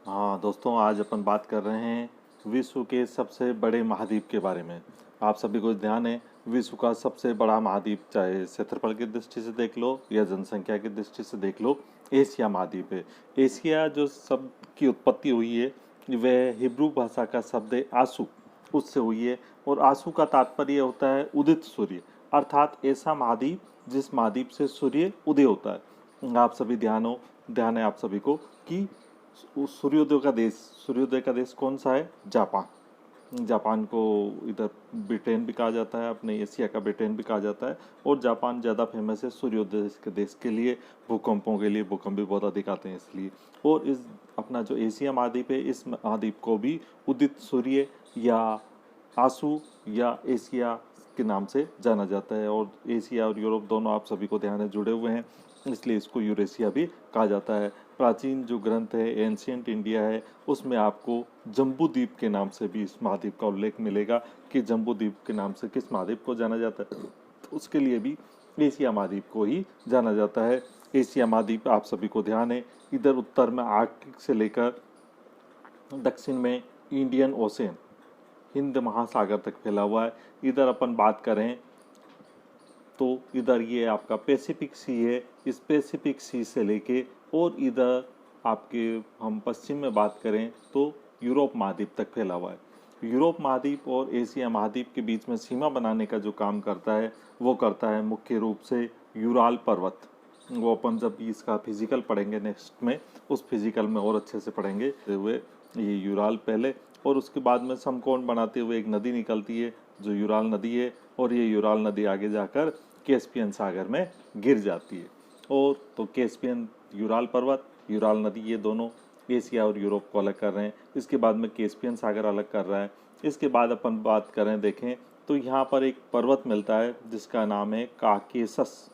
हाँ दोस्तों, आज अपन बात कर रहे हैं विश्व के सबसे बड़े महाद्वीप के बारे में। आप सभी को ध्यान है, विश्व का सबसे बड़ा महाद्वीप चाहे क्षेत्रफल की दृष्टि से देख लो या जनसंख्या की दृष्टि से देख लो, एशिया महाद्वीप है। एशिया जो शब्द की उत्पत्ति हुई है वह हिब्रू भाषा का शब्द है आसू, उससे हुई है। और आसू का तात्पर्य होता है उदित सूर्य, अर्थात ऐसा महाद्वीप जिस महाद्वीप से सूर्य उदय होता है। आप सभी ध्यान है आप सभी को कि सूर्योदय का देश कौन सा है? जापान। जापान को इधर ब्रिटेन भी कहा जाता है, अपने एशिया का ब्रिटेन भी कहा जाता है। और जापान ज़्यादा फेमस है सूर्योदय के देश के लिए, भूकंपों के लिए। भूकंप भी बहुत अधिक आते हैं इसलिए। और इस अपना जो एशिया महाद्वीप है, इस महाद्वीप को भी उदित सूर्य या आंसू या एशिया के नाम से जाना जाता है। और एशिया और यूरोप दोनों आप सभी को ध्यान है जुड़े हुए हैं, इसलिए इसको यूरेशिया भी कहा जाता है। प्राचीन जो ग्रंथ है एंशियंट इंडिया है, उसमें आपको जम्बू द्वीप के नाम से भी इस महाद्वीप का उल्लेख मिलेगा कि जम्बू द्वीप के नाम से किस महाद्वीप को जाना जाता है, तो उसके लिए भी एशिया महाद्वीप को ही जाना जाता है। एशिया महाद्वीप आप सभी को ध्यान है, इधर उत्तर में आर्कटिक से लेकर दक्षिण में इंडियन ओशन, हिंद महासागर तक फैला हुआ है। इधर अपन बात करें तो इधर ये आपका पैसिफिक सी है, इस पैसिफिक सी से लेके और इधर आपके हम पश्चिम में बात करें तो यूरोप महाद्वीप तक फैला हुआ है। यूरोप महाद्वीप और एशिया महाद्वीप के बीच में सीमा बनाने का जो काम करता है वो करता है मुख्य रूप से यूराल पर्वत। वो अपन जब इसका फिजिकल पढ़ेंगे नेक्स्ट में, उस फिजिकल में और अच्छे से पढ़ेंगे हुए ये यूराल पहले, और उसके बाद में समकोण बनाते हुए एक नदी निकलती है जो यूराल नदी है। और ये यूराल नदी आगे जाकर कैस्पियन सागर में गिर जाती है। और तो कैस्पियन, यूराल पर्वत, यूराल नदी, ये दोनों एशिया और यूरोप को अलग कर रहे हैं। इसके बाद में कैस्पियन सागर अलग कर रहा है। इसके बाद अपन बात करें देखें तो यहाँ पर एक पर्वत मिलता है जिसका नाम है काकेसस।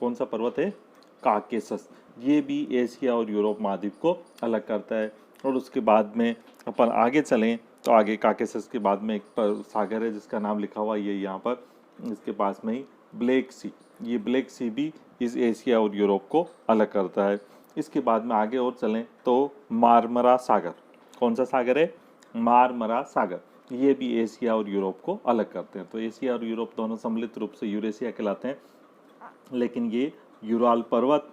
कौन सा पर्वत है? काकेसस। ये भी एशिया और यूरोप महाद्वीप को अलग करता है। और उसके बाद में अपन आगे चलें तो आगे काकेसस के बाद में एक सागर है जिसका नाम लिखा हुआ ये यहाँ पर, इसके पास में ही ब्लैक सी। ये ब्लैक सी भी इस एशिया और यूरोप को अलग करता है। इसके बाद में आगे और चलें तो मारमरा सागर। कौन सा सागर है? मारमरा सागर। ये भी एशिया और यूरोप को अलग करते हैं। तो एशिया और यूरोप दोनों सम्मिलित रूप से यूरेशिया कहलाते हैं। लेकिन ये यूराल पर्वत,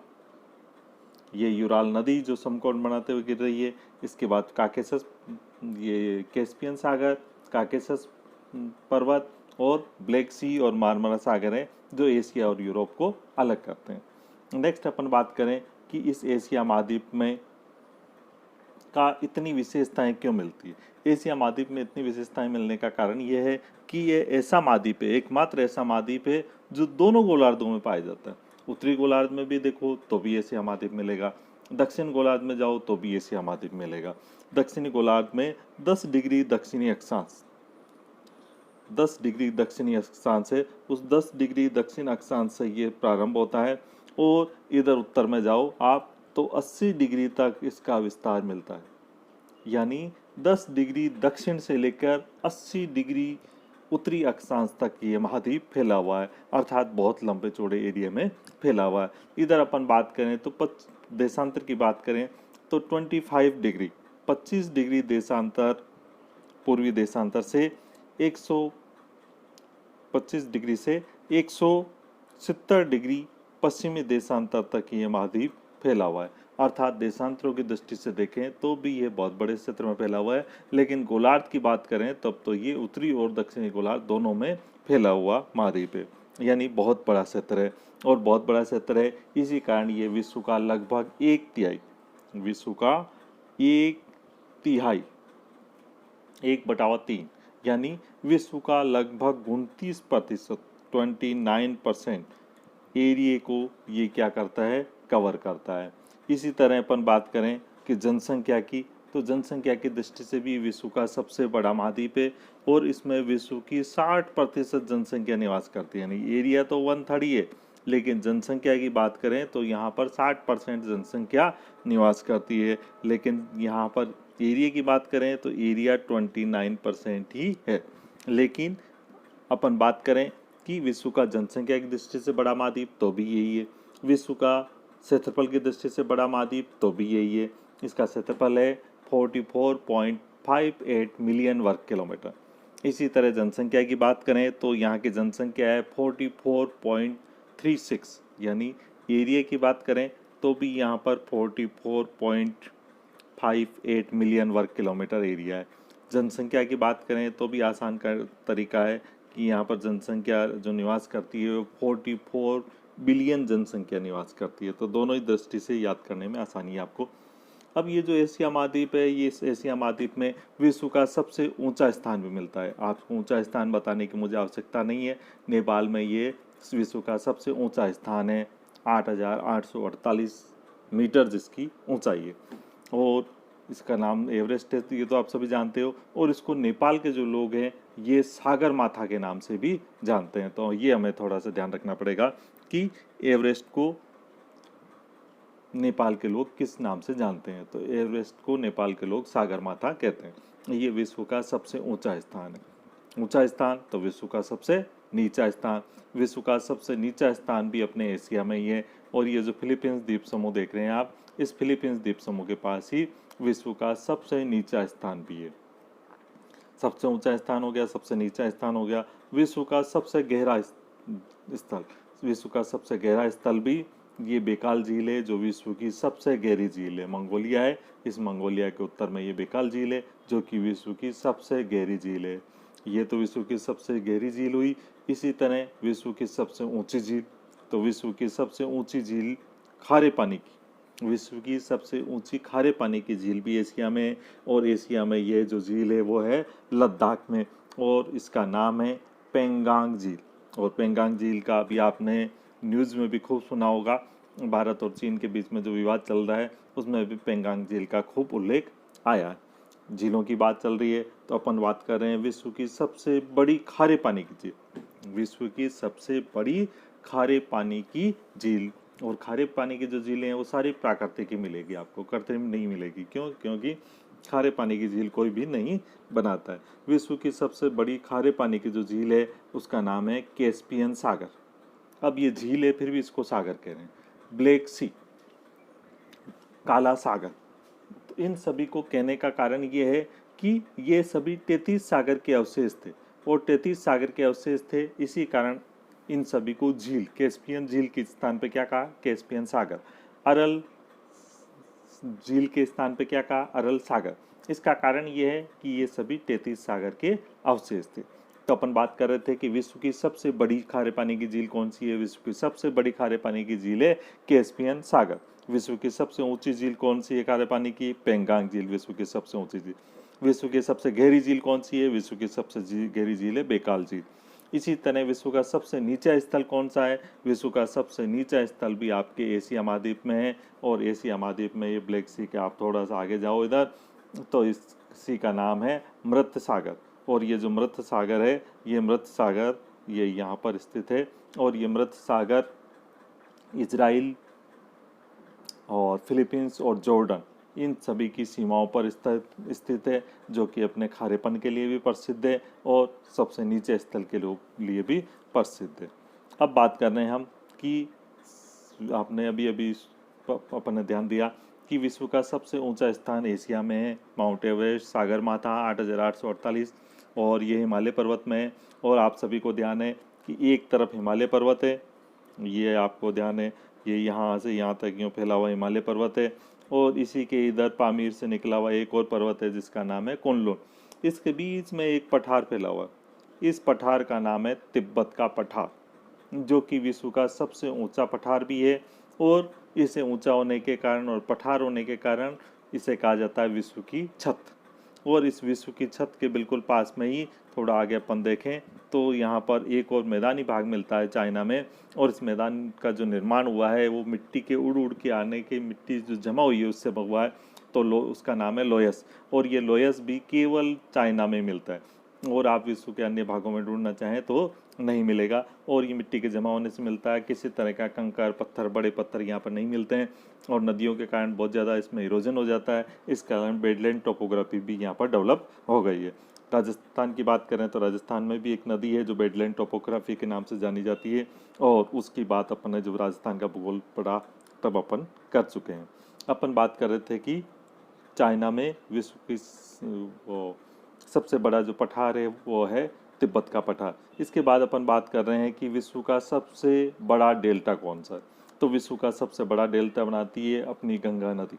ये यूराल नदी जो समकोण बनाते हुए गिर रही है, इसके बाद काकेसस, ये कैस्पियन सागर, काकेसस पर्वत और ब्लैक सी और मारमरा सागर है जो एशिया और यूरोप को अलग करते हैं। नेक्स्ट अपन बात करें कि इस एशिया महाद्वीप में का इतनी विशेषताएं क्यों मिलती है। एशिया महाद्वीप में इतनी विशेषताएं मिलने का कारण यह है कि ये ऐसा महाद्वीप है, एकमात्र ऐसा महाद्वीप है जो दोनों गोलार्धों में पाया जाता है। उत्तरी गोलार्ध में भी देखो तो भी एशिया महाद्वीप मिलेगा, दक्षिण गोलार्ध में जाओ तो भी एशिया महाद्वीप मिलेगा। दक्षिणी गोलार्ध में 10 डिग्री दक्षिणी अक्षांश, 10 डिग्री दक्षिणी अक्षांश है, उस 10 डिग्री दक्षिण अक्षांश से ये प्रारंभ होता है। और इधर उत्तर में जाओ आप तो 80 डिग्री तक इसका विस्तार मिलता है। यानी 10 डिग्री दक्षिण से लेकर 80 डिग्री उत्तरी अक्षांश तक ये महाद्वीप फैला हुआ है, अर्थात बहुत लंबे चौड़े एरिया में फैला हुआ है। इधर अपन बात करें तो देशांतर की बात करें तो 25 डिग्री, 25 डिग्री देशांतर, पूर्वी देशांतर से 125 डिग्री से 170 डिग्री पश्चिमी देशांतर तक ये महाद्वीप फैला हुआ है। अर्थात देशांतरों की दृष्टि से देखें तो भी ये बहुत बड़े क्षेत्र में फैला हुआ है। लेकिन गोलार्ध की बात करें तब तो ये उत्तरी और दक्षिणी गोलार्ध दोनों में फैला हुआ महाद्वीप है, यानी बहुत बड़ा क्षेत्र है। और बहुत बड़ा क्षेत्र है, इसी कारण ये विश्व का लगभग 1/3, विश्व का 1/3, 1/3 यानी विश्व का लगभग 29%, 29% एरिया को ये क्या करता है? कवर करता है। इसी तरह अपन बात करें कि जनसंख्या की, तो जनसंख्या की दृष्टि से भी विश्व का सबसे बड़ा महाद्वीप है। और इसमें विश्व की 60% जनसंख्या निवास करती है। यानी एरिया तो 1/3 ही है, लेकिन जनसंख्या की बात करें तो यहाँ पर 60% जनसंख्या निवास करती है। लेकिन यहाँ पर एरिया की बात करें तो एरिया 29% ही है। लेकिन अपन बात करें कि विश्व का जनसंख्या की दृष्टि से बड़ा महाद्वीप तो भी यही है, विश्व का क्षेत्रफल की दृष्टि से बड़ा महाद्वीप तो भी यही है। इसका क्षेत्रफल है 44.58 मिलियन वर्ग किलोमीटर। इसी तरह जनसंख्या की बात करें तो यहाँ की जनसंख्या है 44.36, यानी एरिया की बात करें तो भी यहाँ पर 44.58 मिलियन वर्ग किलोमीटर एरिया है। जनसंख्या की बात करें तो भी आसान का तरीका है कि यहाँ पर जनसंख्या जो निवास करती है वो 44 बिलियन जनसंख्या निवास करती है। तो दोनों ही दृष्टि से याद करने में आसानी है आपको। अब ये जो एशिया महाद्वीप है, ये इस एशिया महाद्वीप में विश्व का सबसे ऊंचा स्थान भी मिलता है। आपको ऊंचा स्थान बताने की मुझे आवश्यकता नहीं है। नेपाल में ये विश्व का सबसे ऊंचा स्थान है, 8,848 मीटर जिसकी ऊंचाई है, और इसका नाम एवरेस्ट है, ये तो आप सभी जानते हो। और इसको नेपाल के जो लोग हैं ये सागर माथा के नाम से भी जानते हैं। तो ये हमें थोड़ा सा ध्यान रखना पड़ेगा कि एवरेस्ट को नेपाल के लोग किस नाम से जानते हैं। तो एवरेस्ट को नेपाल के लोग सागर माथा कहते हैं। ये विश्व का सबसे ऊंचा स्थान है। ऊंचा स्थान तो विश्व का सबसे नीचा स्थान। विश्व का सबसे नीचा स्थान भी अपने एशिया में ही है। और ये जो फिलीपींस द्वीप समूह देख रहे हैं आप, इस फिलीपींस द्वीप समूह के पास ही विश्व का सबसे नीचा स्थान भी है। सबसे ऊंचा स्थान हो गया, सबसे नीचा स्थान हो गया। विश्व का सबसे गहरा स्थल, विश्व का सबसे गहरा स्थल भी ये बेकाल झील है, जो विश्व की सबसे गहरी झील है। मंगोलिया है, इस मंगोलिया के उत्तर में ये बेकाल झील है जो कि विश्व की सबसे गहरी झील है। ये तो विश्व की सबसे गहरी झील हुई। इसी तरह विश्व की सबसे ऊंची झील, तो विश्व की सबसे ऊंची झील खारे पानी की, विश्व की सबसे ऊंची खारे पानी की झील भी एशिया में है। और एशिया में ये जो झील है वो है लद्दाख में, और इसका नाम है पेंगांग झील। और पेंगांग झील का अभी आपने न्यूज़ में भी खूब सुना होगा। भारत और चीन के बीच में जो विवाद चल रहा है उसमें भी पेंगांग झील का खूब उल्लेख आया है। झीलों की बात चल रही है तो अपन बात कर रहे हैं विश्व की सबसे बड़ी खारे पानी की झील। विश्व की सबसे बड़ी खारे पानी की झील। और खारे पानी की जो झीलें हैं वो सारी प्राकृतिक ही मिलेगी, आपको कृत्रिम नहीं मिलेगी। क्यों? क्योंकि खारे पानी की झील कोई भी नहीं बनाता है। विश्व की सबसे बड़ी खारे पानी की जो झील है उसका नाम है कैस्पियन सागर। अब ये झील है फिर भी इसको सागर कह रहे हैं। ब्लैक सी, काला सागर। तो इन सभी को कहने का कारण ये है कि ये सभी 33 सागर के अवशेष थे, और 33 सागर के अवशेष थे, इसी कारण इन सभी को झील, कैस्पियन झील के स्थान पे क्या कहा? कैस्पियन सागर। अरल झील के स्थान पे क्या कहा? अरल सागर। इसका कारण ये है कि ये सभी 33 सागर के अवशेष थे। तो अपन बात कर रहे थे कि विश्व की सबसे बड़ी खारे पानी की झील कौन सी है? विश्व की सबसे बड़ी खारे पानी की झील है कैस्पियन सागर। विश्व की सबसे ऊंची झील कौन सी है खारे पानी की? पेंगांग झील विश्व की सबसे ऊंची झील। विश्व की सबसे गहरी झील कौन सी है? विश्व की सबसे गहरी झील है बेकाल झील। इसी तरह विश्व का सबसे नीचा स्थल कौन सा है? विश्व का सबसे नीचा स्थल भी आपके एशिया महाद्वीप में है, और एशिया महाद्वीप में ये ब्लैक सी के आप थोड़ा सा आगे जाओ इधर तो इसी का नाम है मृत सागर। और ये जो मृत सागर है, ये मृत सागर ये यहाँ पर स्थित है। और ये मृत सागर इजराइल और फिलीपींस और जॉर्डन इन सभी की सीमाओं पर स्थित है, जो कि अपने खारेपन के लिए भी प्रसिद्ध है और सबसे नीचे स्थल के लिए भी प्रसिद्ध है। अब बात कर रहे हैं हम कि आपने अभी अपने ध्यान दिया कि विश्व का सबसे ऊंचा स्थान एशिया में है, माउंट एवरेस्ट, सागर माथा 8,848, और ये हिमालय पर्वत में है। और आप सभी को ध्यान है कि एक तरफ हिमालय पर्वत है, ये आपको ध्यान है, ये यहाँ से यहाँ तक यूँ फैला हुआ हिमालय पर्वत है। और इसी के इधर पामीर से निकला हुआ एक और पर्वत है जिसका नाम है कुनलुन। इसके बीच में एक पठार फैला हुआ, इस पठार का नाम है तिब्बत का पठार, जो कि विश्व का सबसे ऊंचा पठार भी है। और इसे ऊंचा होने के कारण और पठार होने के कारण इसे कहा जाता है विश्व की छत। और इस विश्व की छत के बिल्कुल पास में ही थोड़ा आगे अपन देखें तो यहाँ पर एक और मैदानी भाग मिलता है चाइना में। और इस मैदान का जो निर्माण हुआ है वो मिट्टी के उड़ के आने के, मिट्टी जो जमा हुई है उससे हुआ है। तो उसका नाम है लोयस। और ये लोयस भी केवल चाइना में मिलता है, और आप विश्व के अन्य भागों में ढूंढना चाहें तो नहीं मिलेगा। और ये मिट्टी के जमा होने से मिलता है, किसी तरह का कंकर पत्थर, बड़े पत्थर यहाँ पर नहीं मिलते हैं। और नदियों के कारण बहुत ज़्यादा इसमें इरोजन हो जाता है, इस कारण बेडलैंड टोपोग्राफी भी यहाँ पर डेवलप हो गई है। राजस्थान की बात करें तो राजस्थान में भी एक नदी है जो बेडलैंड टोपोग्राफी के नाम से जानी जाती है, और उसकी बात अपन ने जब राजस्थान का भूगोल पढ़ा तब अपन कर चुके हैं। अपन बात कर रहे थे कि चाइना में विश्व की वो सबसे बड़ा जो पठार है वो है तिब्बत का पठार। इसके बाद अपन बात कर रहे हैं कि विश्व का सबसे बड़ा डेल्टा कौन सा है। तो विश्व का सबसे बड़ा डेल्टा बनाती है अपनी गंगा नदी।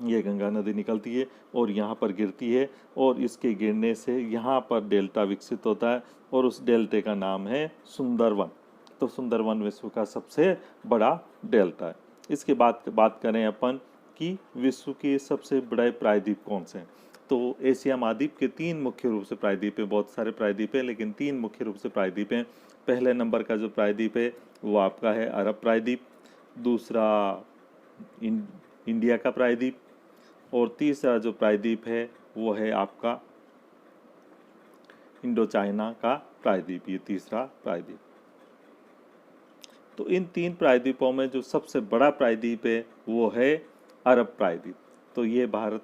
ये गंगा नदी निकलती है और यहाँ पर गिरती है, और इसके गिरने से यहाँ पर डेल्टा विकसित होता है, और उस डेल्टे का नाम है सुंदरवन। तो सुंदरवन विश्व का सबसे बड़ा डेल्टा है। इसके बाद बात करें अपन कि विश्व के सबसे बड़े प्रायद्वीप कौन से हैं। तो एशिया महाद्वीप के 3 मुख्य रूप से प्रायद्वीप है, बहुत सारे प्रायद्वीप हैं लेकिन 3 मुख्य रूप से प्रायद्वीप हैं। पहले नंबर का जो प्रायद्वीप है वो आपका है अरब प्रायद्वीप, दूसरा इंडिया का प्रायद्वीप, और तीसरा जो प्रायद्वीप है वो है आपका इंडो चाइना का प्रायद्वीप, ये तीसरा प्रायद्वीप। तो इन 3 प्रायद्वीपों में जो सबसे बड़ा प्रायद्वीप है वो है अरब प्रायद्वीप। तो ये भारत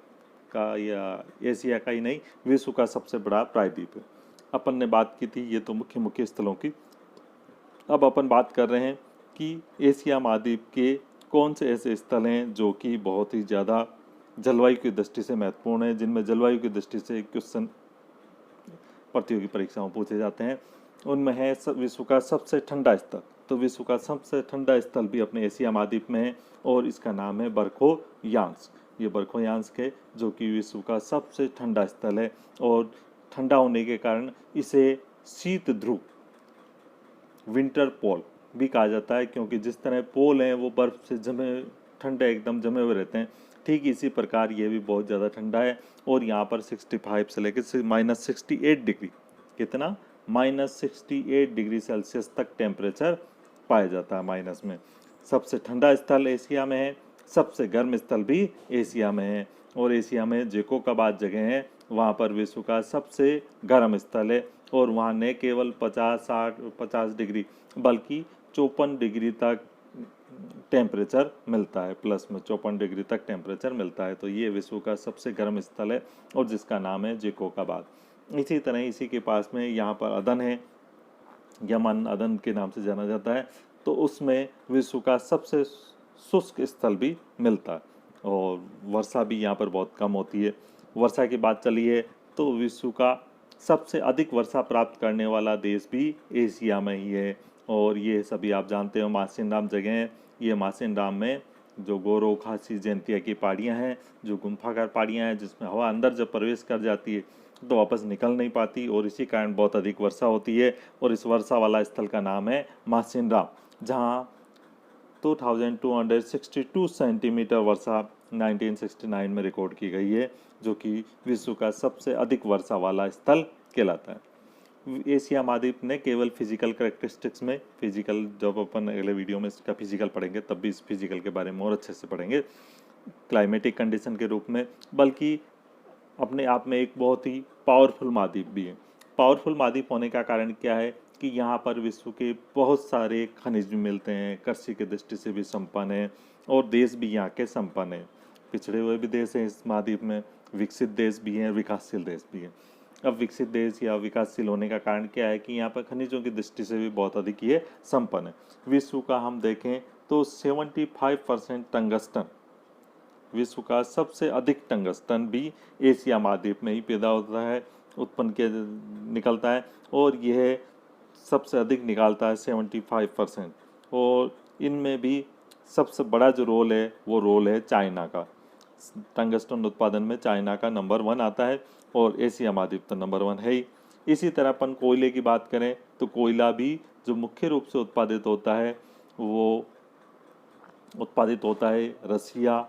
का या एशिया का ही नहीं, विश्व का सबसे बड़ा प्रायद्वीप है। अपन ने बात की थी ये तो मुख्य मुख्य स्थलों की। अब अपन बात कर रहे हैं कि एशिया महाद्वीप के कौन से ऐसे स्थल हैं जो कि बहुत ही ज़्यादा जलवायु की दृष्टि से महत्वपूर्ण है, जिनमें जलवायु की दृष्टि से क्वेश्चन प्रतियोगी परीक्षाओं में पूछे जाते हैं। उनमें है विश्व का सबसे ठंडा स्थल। तो विश्व का सबसे ठंडा स्थल भी अपने एशिया महाद्वीप में है, और इसका नाम है बरखोयांस्क। ये बरखोयांस्क है जो कि विश्व का सबसे ठंडा स्थल है, और ठंडा होने के कारण इसे शीत ध्रुव, विंटर पोल भी कहा जाता है, क्योंकि जिस तरह पोल हैं वो बर्फ से जमे ठंडे एकदम जमे हुए रहते हैं, ठीक इसी प्रकार ये भी बहुत ज़्यादा ठंडा है। और यहाँ पर 65 से लेकर -68 डिग्री, कितना -68 डिग्री सेल्सियस तक टेम्परेचर पाया जाता है माइनस में। सबसे ठंडा स्थल एशिया में है, सबसे गर्म स्थल भी एशिया में है, और एशिया में जैकोबाबाद जगह है वहाँ पर विश्व का सबसे गर्म स्थल है, और वहाँ न केवल 50 डिग्री बल्कि 54 डिग्री तक टेम्परेचर मिलता है, प्लस में 54 डिग्री तक टेम्परेचर मिलता है। तो ये विश्व का सबसे गर्म स्थल है, और जिसका नाम है जैकोबाबाद। इसी तरह इसी के पास में यहाँ पर अदन है, यमन अदन के नाम से जाना जाता है। तो उसमें विश्व का सबसे शुष्क स्थल भी मिलता है, और वर्षा भी यहाँ पर बहुत कम होती है। वर्षा की बात चली है तो विश्व का सबसे अधिक वर्षा प्राप्त करने वाला देश भी एशिया में ही है, और ये सभी आप जानते हो मासिनराम जगह है। ये मासिनराम में जो गोरो खासी जयंतिया की पहाड़ियाँ हैं, जो गुम्फाकार पहाड़ियाँ हैं, जिसमें हवा अंदर जब प्रवेश कर जाती है तो वापस निकल नहीं पाती, और इसी कारण बहुत अधिक वर्षा होती है। और इस वर्षा वाला स्थल का नाम है मासिनराम, जहाँ 2262 सेंटीमीटर वर्षा 1969 में रिकॉर्ड की गई है, जो कि विश्व का सबसे अधिक वर्षा वाला स्थल कहलाता है। एशिया महाद्वीप ने केवल फिजिकल कैरेक्टरिस्टिक्स में, फिजिकल जब अपन अगले वीडियो में इसका फिजिकल पढ़ेंगे तब भी इस फिजिकल के बारे में और अच्छे से पढ़ेंगे, क्लाइमेटिक कंडीशन के रूप में, बल्कि अपने आप में एक बहुत ही पावरफुल महाद्वीप भी है। पावरफुल महाद्वीप होने का कारण क्या है कि यहाँ पर विश्व के बहुत सारे खनिज भी मिलते हैं, कृषि की दृष्टि से भी संपन्न है, और देश भी यहाँ के संपन्न है। पिछड़े हुए भी देश हैं इस महाद्वीप में, विकसित देश भी हैं, विकासशील देश भी हैं। अब विकसित देश या विकासशील होने का कारण क्या है कि यहाँ पर खनिजों की दृष्टि से भी बहुत अधिक ये संपन्न है। विश्व का हम देखें तो 75% टंगस्टन, विश्व का सबसे अधिक टंगस्टन भी एशिया महाद्वीप में ही पैदा होता है, उत्पन्न किया निकलता है, और यह सबसे अधिक निकालता है 75%। और इनमें भी सबसे बड़ा जो रोल है वो रोल है चाइना का। टंगस्टन उत्पादन में चाइना का नंबर 1 आता है, और एशिया महाद्वीप तो नंबर 1 है ही। इसी तरह अपन कोयले की बात करें तो कोयला भी जो मुख्य रूप से उत्पादित होता है वो उत्पादित होता है रसिया,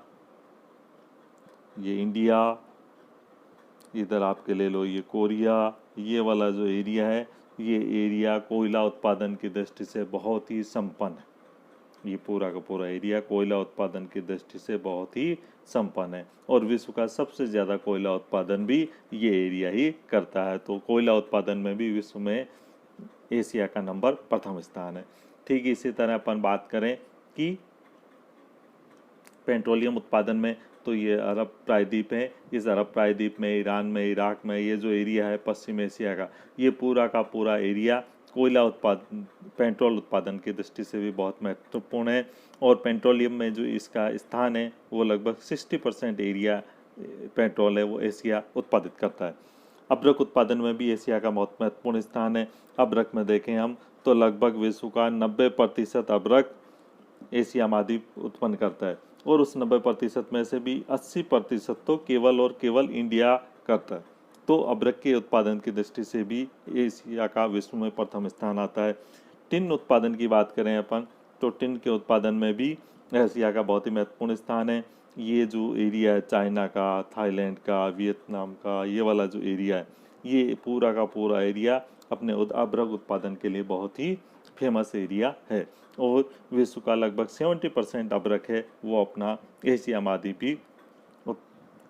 ये इंडिया, इधर आपके ले लो ये कोरिया, ये वाला जो एरिया है, ये एरिया कोयला उत्पादन की दृष्टि से बहुत ही संपन्न है। ये पूरा का पूरा एरिया कोयला उत्पादन की दृष्टि से बहुत ही संपन्न है, और विश्व का सबसे ज़्यादा कोयला उत्पादन भी ये एरिया ही करता है। तो कोयला उत्पादन में भी विश्व में एशिया का नंबर प्रथम स्थान है। ठीक इसी तरह अपन बात करें कि पेट्रोलियम उत्पादन में, तो ये अरब प्रायद्वीप है। इस अरब प्रायद्वीप में ईरान में, इराक में, ये जो एरिया है पश्चिम एशिया का, ये पूरा का पूरा एरिया कोयला उत्पादन, पेट्रोल उत्पादन की दृष्टि से भी बहुत महत्वपूर्ण है। और पेट्रोलियम में जो इसका स्थान है वो लगभग 60% एरिया पेट्रोल है वो एशिया उत्पादित करता है। अब्रक उत्पादन में भी एशिया का बहुत महत्वपूर्ण स्थान है। अब्रक में देखें हम तो लगभग विश्व का 90% अब्रक एशिया महाद्वीप उत्पन्न करता है, और उस 90% में से भी 80% तो केवल और केवल इंडिया करता है। तो अब्रक के उत्पादन की दृष्टि से भी एशिया का विश्व में प्रथम स्थान आता है। टिन उत्पादन की बात करें अपन तो टिन के उत्पादन में भी एशिया का बहुत ही महत्वपूर्ण स्थान है। ये जो एरिया है चाइना का, थाईलैंड का, वियतनाम का, ये वाला जो एरिया है, ये पूरा का पूरा एरिया अपने अब्रक उत्पादन के लिए बहुत ही फेमस एरिया है। और विश्व का लगभग 70% अब्रक है वो अपना एशिया महाद्वीप ही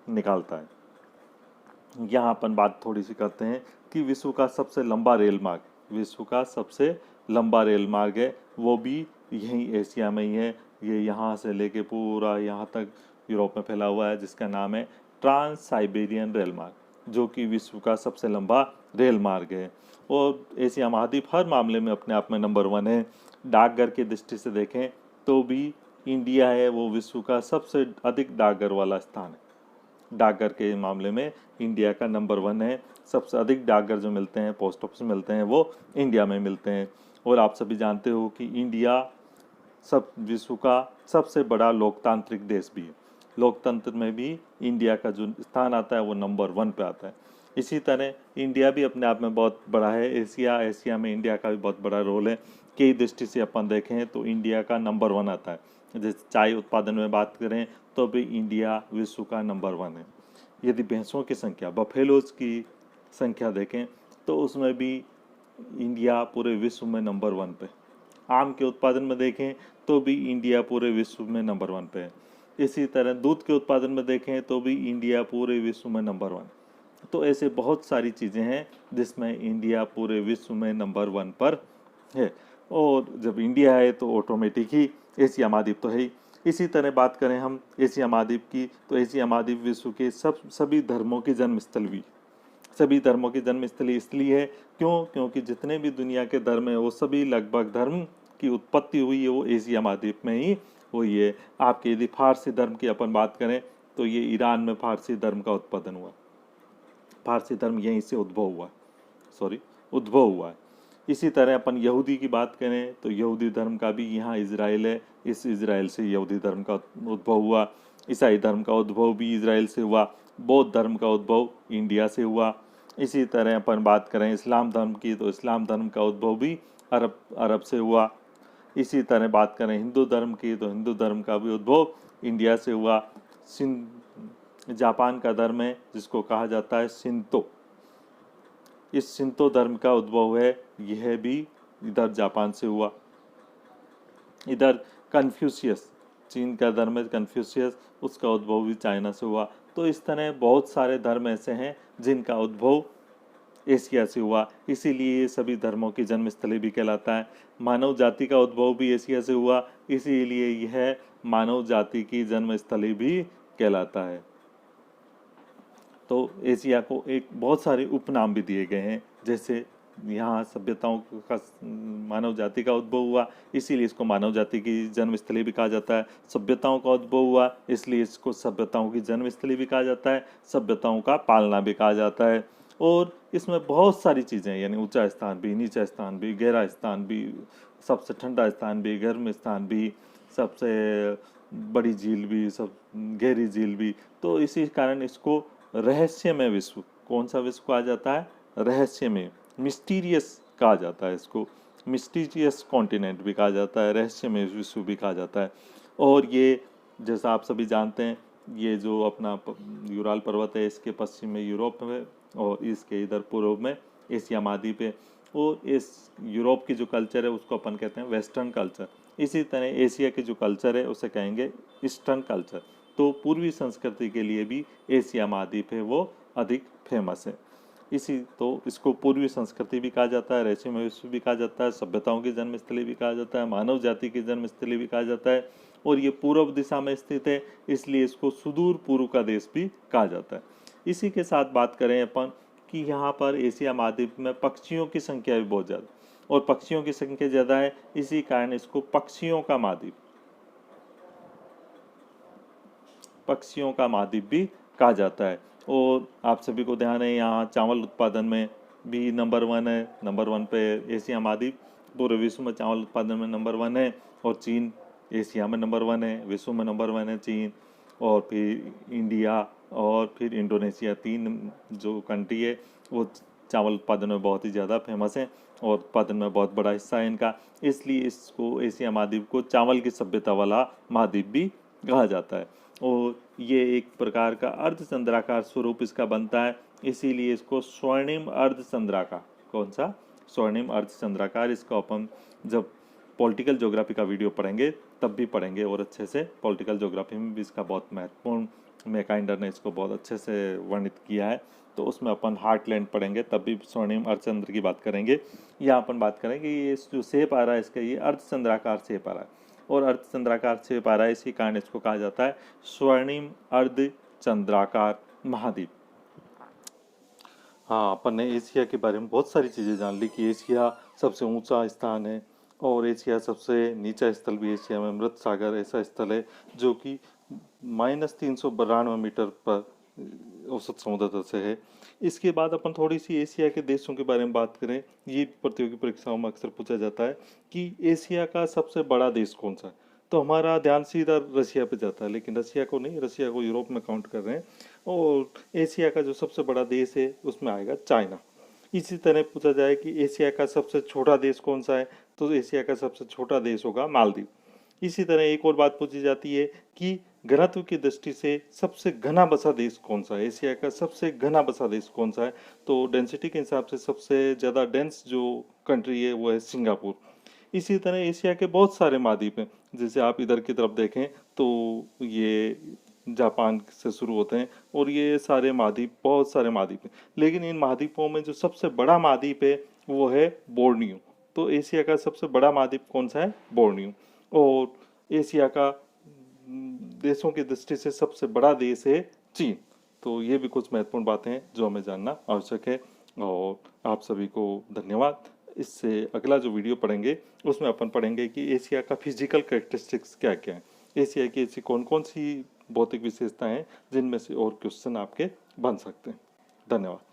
निकालता है। यहाँ अपन बात थोड़ी सी करते हैं कि विश्व का सबसे लंबा रेल मार्ग, विश्व का सबसे लंबा रेल मार्ग है वो भी यहीं एशिया में ही है। ये यहाँ से लेके पूरा यहाँ तक यूरोप में फैला हुआ है, जिसका नाम है ट्रांस साइबेरियन रेल मार्ग, जो कि विश्व का सबसे लंबा रेल मार्ग है। और एशिया महाद्वीप हर मामले में अपने आप में नंबर 1 है। डाकघर की दृष्टि से देखें तो भी इंडिया है वो विश्व का सबसे अधिक डाकघर वाला स्थान है। डाकघर के मामले में इंडिया का नंबर 1 है। सबसे अधिक डाकघर जो मिलते हैं, पोस्ट ऑफिस मिलते हैं, वो इंडिया में मिलते हैं। और आप सभी जानते हो कि इंडिया विश्व का सबसे बड़ा लोकतांत्रिक देश भी है। लोकतंत्र में भी इंडिया का जो स्थान आता है वो नंबर 1 पे आता है। इसी तरह इंडिया भी अपने आप में बहुत बड़ा है। एशिया में इंडिया का भी बहुत बड़ा रोल है। कई दृष्टि से अपन देखें तो इंडिया का नंबर 1 आता है। जैसे चाय उत्पादन में बात करें तो भी इंडिया विश्व का नंबर 1 है। यदि भैंसों की संख्या, बफेलोज की संख्या देखें तो उसमें भी इंडिया पूरे विश्व में नंबर 1 पे। आम के उत्पादन में देखें तो भी इंडिया पूरे विश्व में नंबर 1 पे है। इसी तरह दूध के उत्पादन में देखें तो भी इंडिया पूरे विश्व में नंबर 1। तो ऐसे बहुत सारी चीज़ें हैं जिसमें इंडिया पूरे विश्व में नंबर 1 पर है। और जब इंडिया है तो ऑटोमेटिक ही एशिया महाद्वीप तो है ही। इसी तरह बात करें हम एशिया महाद्वीप की तो एशिया महाद्वीप विश्व के सभी धर्मों की जन्मस्थल भी, सभी धर्मों की जन्मस्थली इसलिए है क्योंकि जितने भी दुनिया के धर्म है वो सभी लगभग धर्म की उत्पत्ति हुई है वो एशिया महाद्वीप में ही हुई है। आपके यदि फारसी धर्म की अपन बात करें तो ये ईरान में फारसी धर्म का उत्पादन हुआ। फारसी धर्म यहीं से उद्भव हुआ है। इसी तरह अपन यहूदी की बात करें तो यहूदी धर्म का भी यहाँ इजराइल है, इस इजराइल से यहूदी धर्म का उद्भव हुआ। ईसाई धर्म का उद्भव भी इजराइल से हुआ। बौद्ध धर्म का उद्भव इंडिया से हुआ। इसी तरह अपन बात करें इस्लाम धर्म की तो इस्लाम धर्म का उद्भव भी अरब से हुआ। इसी तरह बात करें हिंदू धर्म की तो हिंदू धर्म का भी उद्भव इंडिया से हुआ। जापान का धर्म है जिसको कहा जाता है शिंतो, इस शिंतो धर्म का उद्भव है, यह भी इधर जापान से हुआ। इधर कन्फ्यूशियस, चीन का धर्म है कन्फ्यूशियस, उसका उद्भव भी चाइना से हुआ। तो इस तरह बहुत सारे धर्म ऐसे हैं जिनका उद्भव एशिया से हुआ, इसीलिए ये सभी धर्मों की जन्मस्थली भी कहलाता है। मानव जाति का उद्भव भी एशिया से हुआ, इसीलिए यह मानव जाति की जन्मस्थली भी कहलाता है। तो एशिया को एक बहुत सारे उपनाम भी दिए गए हैं, जैसे यहाँ सभ्यताओं का, मानव जाति का उद्भव हुआ इसीलिए इसको मानव जाति की जन्मस्थली भी कहा जाता है। सभ्यताओं का उद्भव हुआ इसलिए इसको सभ्यताओं की जन्मस्थली भी कहा जाता है। सभ्यताओं का पालना भी कहा जाता है। और इसमें बहुत सारी चीज़ें, यानी ऊंचा स्थान भी, नीचा स्थान भी, गहरा स्थान भी, सबसे ठंडा स्थान भी, गर्म स्थान भी, सबसे बड़ी झील भी, सब गहरी झील भी। तो इसी कारण इसको रहस्यमय विश्व, कौन सा विश्व कहा जाता है? रहस्यमय, मिस्टीरियस कहा जाता है इसको। मिस्टीरियस कॉन्टिनेंट भी कहा जाता है, रहस्यमय विश्व भी कहा जाता है। और ये जैसा आप सभी जानते हैं ये जो अपना यूराल पर्वत है इसके पश्चिम में यूरोप में और इसके इधर पूर्व में एशिया महाद्वीप है। और इस यूरोप की जो कल्चर है उसको अपन कहते हैं वेस्टर्न कल्चर। इसी तरह एशिया की जो कल्चर है उसे कहेंगे ईस्टर्न कल्चर। तो पूर्वी संस्कृति के लिए भी एशिया महाद्वीप है वो अधिक फेमस है। तो इसको पूर्वी संस्कृति भी कहा जाता है, रहस्यमय विश्व भी कहा जाता है, सभ्यताओं की जन्मस्थली भी कहा जाता है, मानव जाति की जन्मस्थली भी कहा जाता है। और ये पूर्व दिशा में स्थित है इसलिए इसको सुदूर पूर्व का देश भी कहा जाता है। इसी के साथ बात करें अपन कि यहाँ पर एशिया महाद्वीप में पक्षियों की संख्या भी बहुत ज़्यादा, और पक्षियों की संख्या ज़्यादा है, इसी कारण इसको पक्षियों का महाद्वीप भी कहा जाता है। और आप सभी को ध्यान है यहाँ चावल उत्पादन में भी नंबर 1 है। नंबर 1 पे एशिया महाद्वीप पूरे विश्व में चावल उत्पादन में नंबर 1 है। और चीन एशिया में नंबर 1 है, विश्व में नंबर 1 है चीन। और फिर इंडिया और फिर इंडोनेशिया, 3 जो कंट्री है वो चावल उत्पादन में बहुत ही ज़्यादा फेमस है और उत्पादन में बहुत बड़ा हिस्सा है इनका। इसलिए इसको एशिया महाद्वीप को चावल की सभ्यता वाला महाद्वीप भी कहा जाता है। और ये एक प्रकार का अर्धचंद्राकार स्वरूप इसका बनता है, इसीलिए इसको स्वर्णिम अर्धचंद्राकार, कौन सा, स्वर्णिम अर्धचंद्राकार। इसको अपन जब पॉलिटिकल ज्योग्राफी का वीडियो पढ़ेंगे तब भी पढ़ेंगे और अच्छे से। पॉलिटिकल ज्योग्राफी में भी इसका बहुत महत्वपूर्ण, मैकाइंडर ने इसको बहुत अच्छे से वर्णित किया है, तो उसमें अपन हार्टलैंड पढ़ेंगे तब भी स्वर्णिम अर्धचंद्र की बात करेंगे। यहाँ अपन बात करेंगे ये जो शेप आ रहा है इसका, ये अर्धचंद्राकार शेप आ रहा है और अर्धचंद्राकार शेप आ रहा है, इसी कारण इसको कहा जाता है स्वर्णिम अर्धचंद्राकार महाद्वीप। हाँ, अपन ने एशिया के बारे में बहुत सारी चीज़ें जान ली कि एशिया सबसे ऊंचा स्थान है और एशिया सबसे नीचा स्थल भी एशिया में मृत सागर ऐसा स्थल है जो कि -392 मीटर पर औसत समुद्र तल से है। इसके बाद अपन थोड़ी सी एशिया के देशों के बारे में बात करें। ये प्रतियोगी परीक्षाओं में अक्सर पूछा जाता है कि एशिया का सबसे बड़ा देश कौन सा है, तो हमारा ध्यान सीधा रशिया पे जाता है, लेकिन रशिया को नहीं, रशिया को यूरोप में काउंट कर रहे हैं। और एशिया का जो सबसे बड़ा देश है उसमें आएगा चाइना। इसी तरह पूछा जाए कि एशिया का सबसे छोटा देश कौन सा है, तो एशिया का सबसे छोटा देश होगा मालदीव। इसी तरह एक और बात पूछी जाती है कि घनत्व की दृष्टि से सबसे घना बसा देश कौन सा है, एशिया का सबसे घना बसा देश कौन सा है, तो डेंसिटी के हिसाब से सबसे ज़्यादा डेंस जो कंट्री है वो है सिंगापुर। इसी तरह एशिया के बहुत सारे महाद्वीप हैं, जैसे आप इधर की तरफ देखें तो ये जापान से शुरू होते हैं और ये सारे महाद्वीप, बहुत सारे महाद्वीप हैं, लेकिन इन महाद्वीपों में जो सबसे बड़ा महाद्वीप है वो है बोर्नियो। तो एशिया का सबसे बड़ा महाद्वीप कौन सा है, बोर्नियो। और एशिया का देशों की दृष्टि से सबसे बड़ा देश है चीन। तो ये भी कुछ महत्वपूर्ण बातें हैं जो हमें जानना आवश्यक है। और आप सभी को धन्यवाद। इससे अगला जो वीडियो पढ़ेंगे उसमें अपन पढ़ेंगे कि एशिया का फिजिकल कैरेक्टरिस्टिक्स क्या क्या है, एशिया की ऐसी कौन कौन सी भौतिक विशेषताएं हैं जिनमें से और क्वेश्चन आपके बन सकते हैं। धन्यवाद।